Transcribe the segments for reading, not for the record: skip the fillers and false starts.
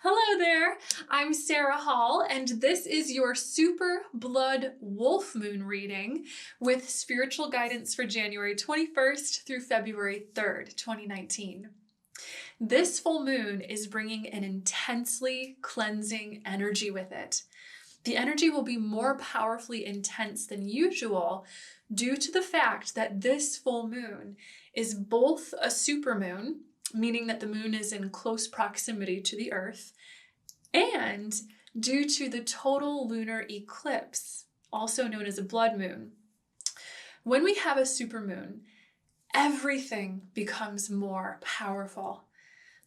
Hello there, I'm Sarah Hall, and this is your Super Blood Wolf Moon reading with spiritual guidance for January 21st through February 3rd, 2019. This full moon is bringing an intensely cleansing energy with it. The energy will be more powerfully intense than usual due to the fact that this full moon is both a supermoon, meaning that the moon is in close proximity to the Earth, and due to the total lunar eclipse, also known as a blood moon. When we have a supermoon, everything becomes more powerful.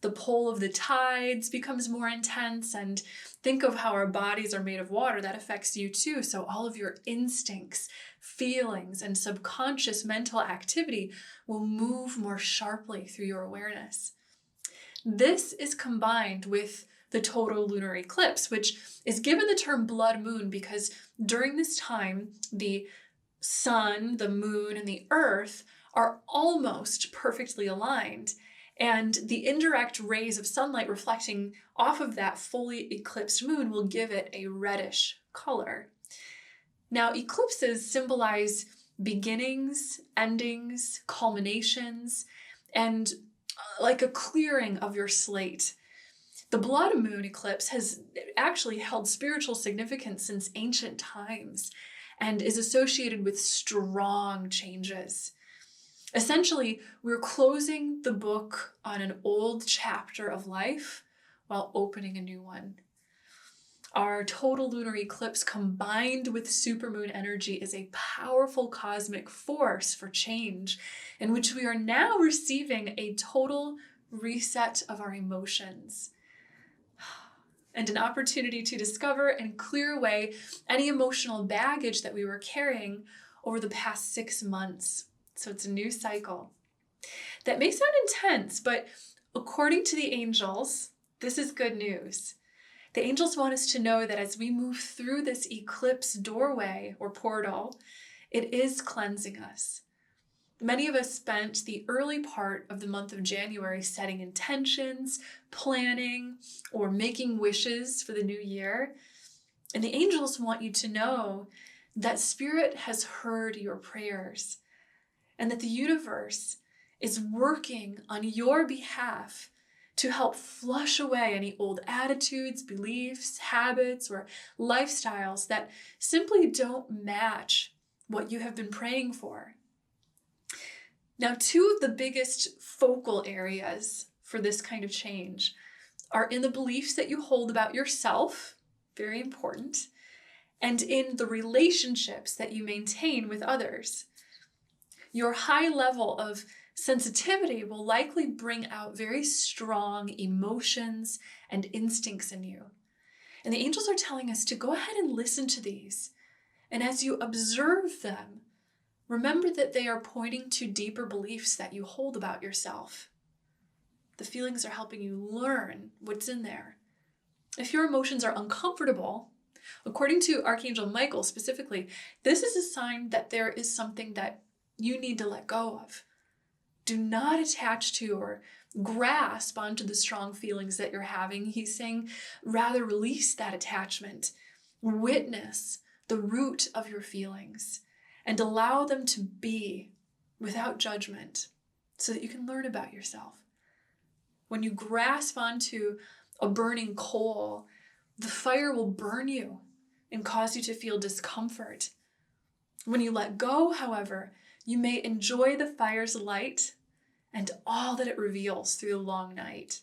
The pull of the tides becomes more intense, and think of how our bodies are made of water. That affects you too. So all of your instincts, feelings, and subconscious mental activity will move more sharply through your awareness. This is combined with the total lunar eclipse, which is given the term blood moon because during this time, the sun, the moon, and the earth are almost perfectly aligned. And the indirect rays of sunlight reflecting off of that fully eclipsed moon will give it a reddish color. Now, eclipses symbolize beginnings, endings, culminations, and like a clearing of your slate. The blood moon eclipse has actually held spiritual significance since ancient times and is associated with strong changes. Essentially, we're closing the book on an old chapter of life while opening a new one. Our total lunar eclipse combined with supermoon energy is a powerful cosmic force for change in which we are now receiving a total reset of our emotions and an opportunity to discover and clear away any emotional baggage that we were carrying over the past 6 months. So it's a new cycle. That may sound intense, but according to the angels, this is good news. The angels want us to know that as we move through this eclipse doorway or portal, it is cleansing us. Many of us spent the early part of the month of January setting intentions, planning, or making wishes for the new year. And the angels want you to know that Spirit has heard your prayers and that the universe is working on your behalf to help flush away any old attitudes, beliefs, habits, or lifestyles that simply don't match what you have been praying for. Now, 2 of the biggest focal areas for this kind of change are in the beliefs that you hold about yourself, very important, and in the relationships that you maintain with others. Your high level of sensitivity will likely bring out very strong emotions and instincts in you. And the angels are telling us to go ahead and listen to these. And as you observe them, remember that they are pointing to deeper beliefs that you hold about yourself. The feelings are helping you learn what's in there. If your emotions are uncomfortable, according to Archangel Michael specifically, this is a sign that there is something that you need to let go of. Do not attach to or grasp onto the strong feelings that you're having. He's saying, rather release that attachment. Witness the root of your feelings and allow them to be without judgment so that you can learn about yourself. When you grasp onto a burning coal, the fire will burn you and cause you to feel discomfort. When you let go, however, you may enjoy the fire's light and all that it reveals through the long night.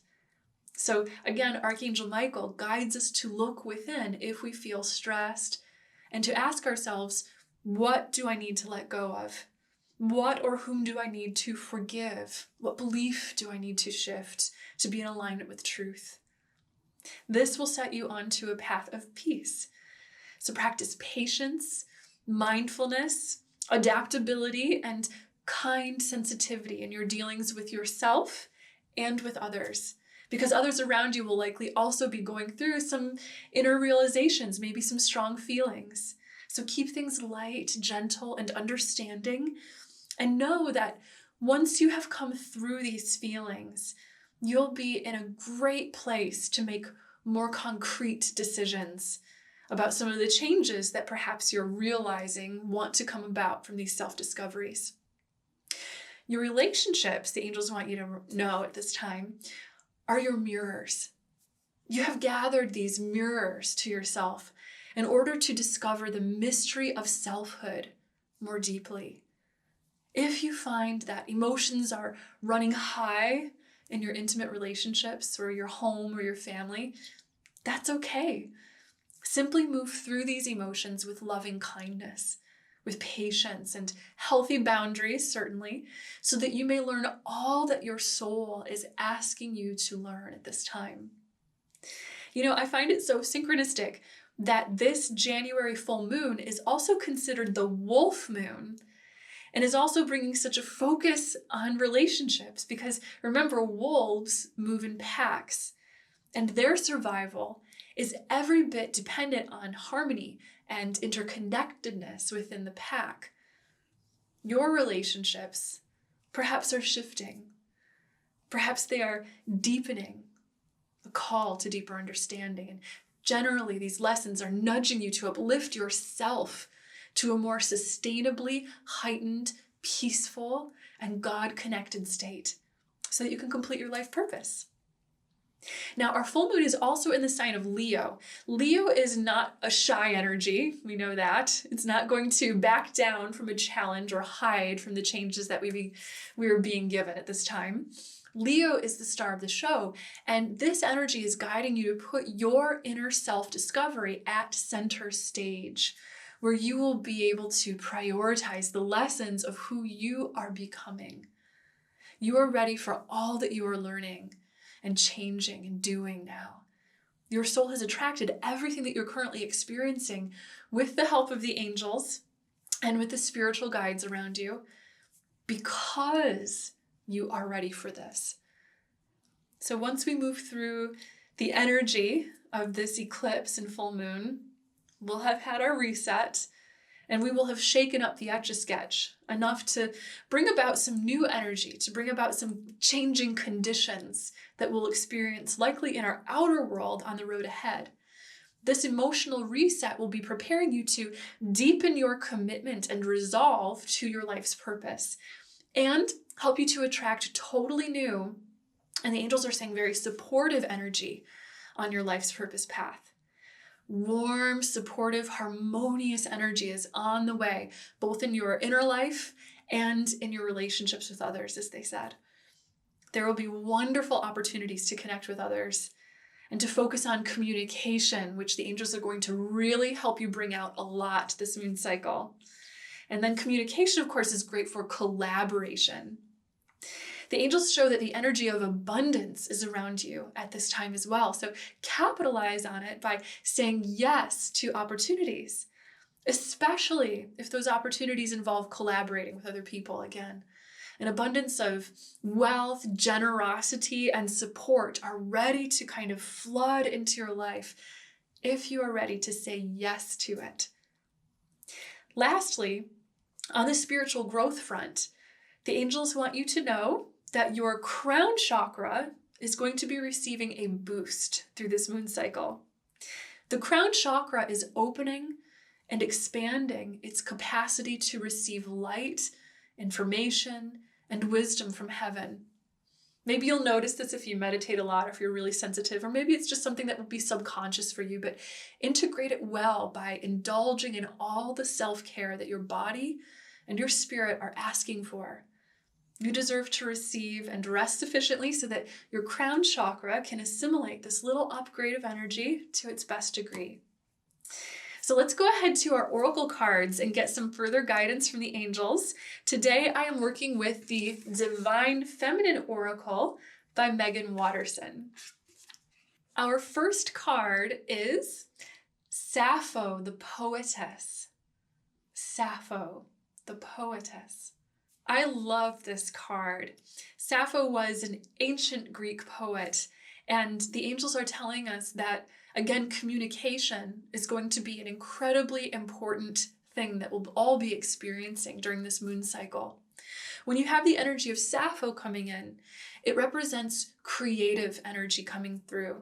So again, Archangel Michael guides us to look within if we feel stressed and to ask ourselves, what do I need to let go of? What or whom do I need to forgive? What belief do I need to shift to be in alignment with truth? This will set you onto a path of peace. So practice patience, mindfulness, adaptability, and kind sensitivity in your dealings with yourself and with others, because others around you will likely also be going through some inner realizations, maybe some strong feelings. So keep things light, gentle, and understanding, and know that once you have come through these feelings, you'll be in a great place to make more concrete decisions about some of the changes that perhaps you're realizing want to come about from these self-discoveries. Your relationships, the angels want you to know at this time, are your mirrors. You have gathered these mirrors to yourself in order to discover the mystery of selfhood more deeply. If you find that emotions are running high in your intimate relationships or your home or your family, that's okay. Simply move through these emotions with loving kindness, with patience and healthy boundaries, certainly, so that you may learn all that your soul is asking you to learn at this time. You know, I find it so synchronistic that this January full moon is also considered the wolf moon and is also bringing such a focus on relationships because remember, wolves move in packs and their survival is every bit dependent on harmony and interconnectedness within the pack. Your relationships perhaps are shifting. Perhaps they are deepening, a call to deeper understanding. And generally, these lessons are nudging you to uplift yourself to a more sustainably heightened, peaceful, and God-connected state so that you can complete your life purpose. Now, our full moon is also in the sign of Leo. Leo is not a shy energy. We know that. It's not going to back down from a challenge or hide from the changes that we are being given at this time. Leo is the star of the show, and this energy is guiding you to put your inner self-discovery at center stage, where you will be able to prioritize the lessons of who you are becoming. You are ready for all that you are learning and changing and doing now. Your soul has attracted everything that you're currently experiencing with the help of the angels and with the spiritual guides around you because you are ready for this. So once we move through the energy of this eclipse and full moon, we'll have had our reset and we will have shaken up the Etch-a-Sketch enough to bring about some new energy, to bring about some changing conditions that we'll experience likely in our outer world on the road ahead. This emotional reset will be preparing you to deepen your commitment and resolve to your life's purpose and help you to attract totally new, and the angels are saying very supportive energy on your life's purpose path. Warm, supportive, harmonious energy is on the way, both in your inner life and in your relationships with others, as they said. There will be wonderful opportunities to connect with others and to focus on communication, which the angels are going to really help you bring out a lot this moon cycle. And then communication, of course, is great for collaboration. The angels show that the energy of abundance is around you at this time as well. So capitalize on it by saying yes to opportunities, especially if those opportunities involve collaborating with other people again. An abundance of wealth, generosity, and support are ready to kind of flood into your life if you are ready to say yes to it. Lastly, on the spiritual growth front, the angels want you to know that your crown chakra is going to be receiving a boost through this moon cycle. The crown chakra is opening and expanding its capacity to receive light, information, and wisdom from heaven. Maybe you'll notice this if you meditate a lot, if you're really sensitive, or maybe it's just something that will be subconscious for you, but integrate it well by indulging in all the self-care that your body and your spirit are asking for. You deserve to receive and rest sufficiently so that your crown chakra can assimilate this little upgrade of energy to its best degree. So let's go ahead to our oracle cards and get some further guidance from the angels. Today I am working with the Divine Feminine Oracle by Megan Watterson. Our first card is Sappho, the poetess. Sappho, the poetess. I love this card. Sappho was an ancient Greek poet, and the angels are telling us that, again, communication is going to be an incredibly important thing that we'll all be experiencing during this moon cycle. When you have the energy of Sappho coming in, it represents creative energy coming through.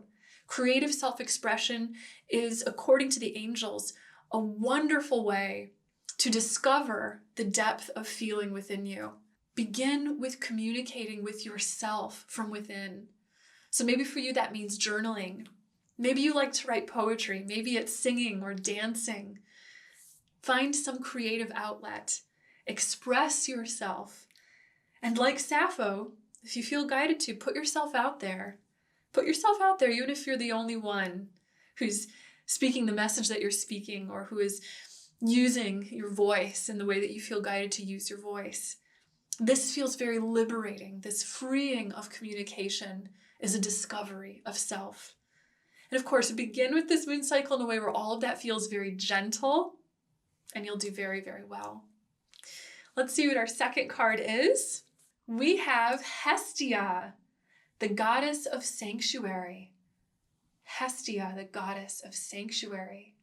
Creative self-expression is, according to the angels, a wonderful way to discover the depth of feeling within you. Begin with communicating with yourself from within. So maybe for you that means journaling. Maybe you like to write poetry. Maybe it's singing or dancing. Find some creative outlet. Express yourself. And like Sappho, if you feel guided to, put yourself out there. Put yourself out there, even if you're the only one who's speaking the message that you're speaking, or who is using your voice in the way that you feel guided to use your voice. This feels very liberating. This freeing of communication is a discovery of self. And of course, begin with this moon cycle in a way where all of that feels very gentle, and you'll do very, very well. Let's see what our second card is. We have Hestia, the goddess of sanctuary. Hestia, the goddess of sanctuary.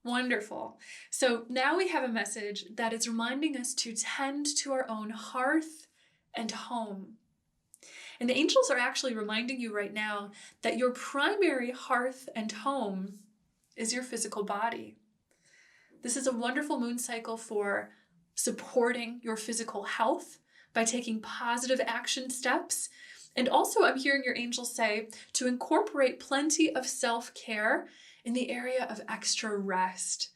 Wonderful. So now we have a message that is reminding us to tend to our own hearth and home. And the angels are actually reminding you right now that your primary hearth and home is your physical body. This is a wonderful moon cycle for supporting your physical health by taking positive action steps. And also, I'm hearing your angels say to incorporate plenty of self-care in the area of extra rest.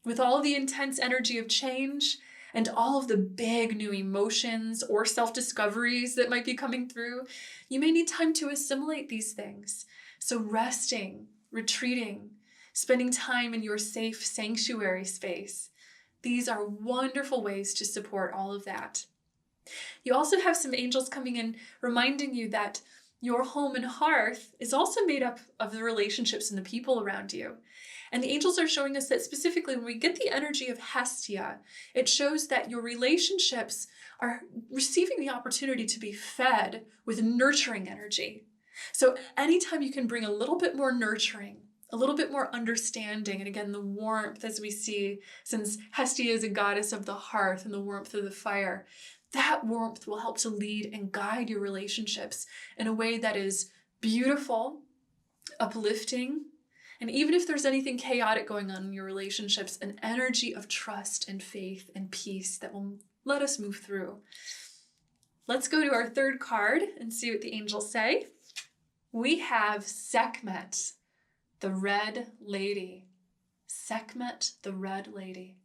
With all the intense energy of change and all of the big new emotions or self-discoveries that might be coming through, you may need time to assimilate these things. So resting, retreating, spending time in your safe sanctuary space. These are wonderful ways to support all of that. You also have some angels coming in reminding you that your home and hearth is also made up of the relationships and the people around you. And the angels are showing us that specifically when we get the energy of Hestia, it shows that your relationships are receiving the opportunity to be fed with nurturing energy. So anytime you can bring a little bit more nurturing, a little bit more understanding, and again, the warmth, as we see, since Hestia is a goddess of the hearth and the warmth of the fire, that warmth will help to lead and guide your relationships in a way that is beautiful, uplifting, and even if there's anything chaotic going on in your relationships, an energy of trust and faith and peace that will let us move through. Let's go to our third card and see what the angels say. We have Sekhmet, the Red Lady. Sekhmet, the Red Lady.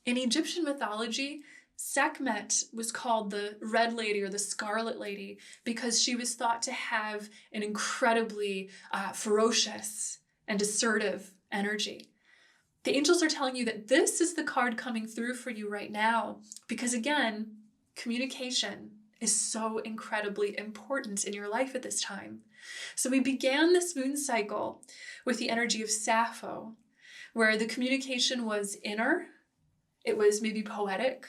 In Egyptian mythology, Sekhmet was called the Red Lady or the Scarlet Lady because she was thought to have an incredibly ferocious and assertive energy. The angels are telling you that this is the card coming through for you right now because, again, communication is so incredibly important in your life at this time. So we began this moon cycle with the energy of Sappho, where the communication was inner, it was maybe poetic,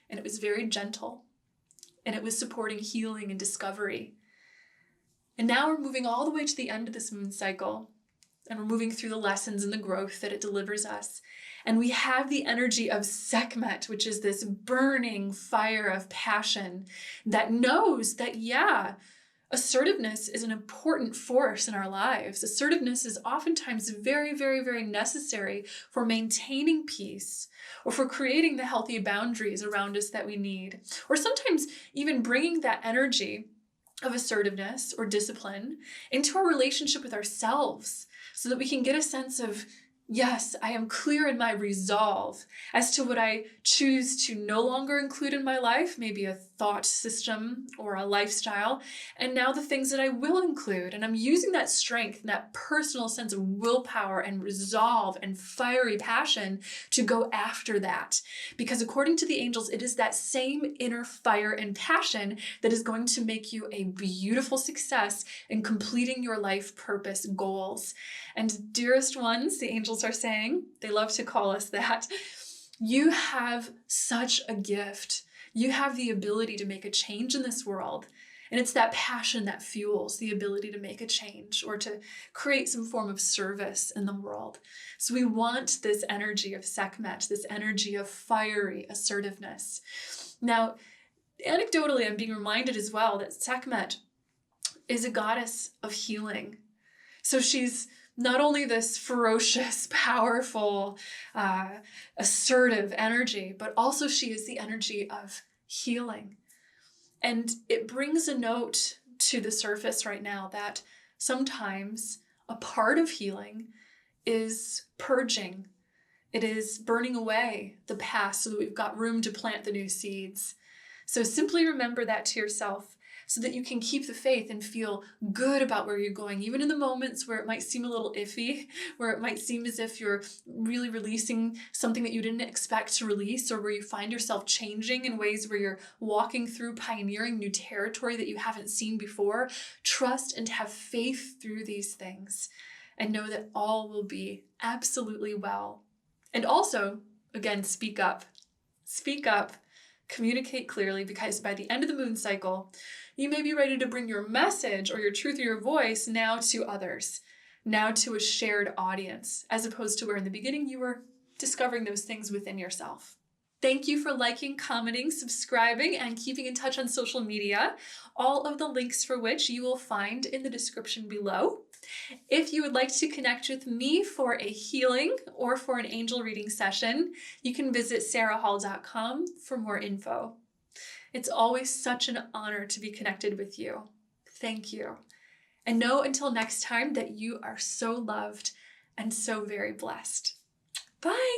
and it was very gentle, and it was supporting healing and discovery. And now we're moving all the way to the end of this moon cycle, and we're moving through the lessons and the growth that it delivers us. And we have the energy of Sekhmet, which is this burning fire of passion that knows that, yeah, assertiveness is an important force in our lives. Assertiveness is oftentimes very, very, very necessary for maintaining peace or for creating the healthy boundaries around us that we need, or sometimes even bringing that energy of assertiveness or discipline into our relationship with ourselves so that we can get a sense of, yes, I am clear in my resolve as to what I choose to no longer include in my life, maybe a thought system or a lifestyle, and now the things that I will include. And I'm using that strength and that personal sense of willpower and resolve and fiery passion to go after that. Because according to the angels, it is that same inner fire and passion that is going to make you a beautiful success in completing your life purpose goals. And dearest ones, the angels are saying, they love to call us that, you have such a gift. You have the ability to make a change in this world. And it's that passion that fuels the ability to make a change or to create some form of service in the world. So we want this energy of Sekhmet, this energy of fiery assertiveness. Now, anecdotally, I'm being reminded as well that Sekhmet is a goddess of healing. So she's not only this ferocious, powerful, assertive energy, but also she is the energy of healing. And it brings a note to the surface right now that sometimes a part of healing is purging. It is burning away the past so that we've got room to plant the new seeds. So simply remember that to yourself so that you can keep the faith and feel good about where you're going, even in the moments where it might seem a little iffy, where it might seem as if you're really releasing something that you didn't expect to release, or where you find yourself changing in ways where you're walking through pioneering new territory that you haven't seen before. Trust and have faith through these things and know that all will be absolutely well. And also, again, speak up. Speak up. Communicate clearly, because by the end of the moon cycle, you may be ready to bring your message or your truth or your voice now to others, now to a shared audience, as opposed to where in the beginning you were discovering those things within yourself. Thank you for liking, commenting, subscribing, and keeping in touch on social media, all of the links for which you will find in the description below. If you would like to connect with me for a healing or for an angel reading session, you can visit sarahhall.com for more info. It's always such an honor to be connected with you. Thank you. And know until next time that you are so loved and so very blessed. Bye.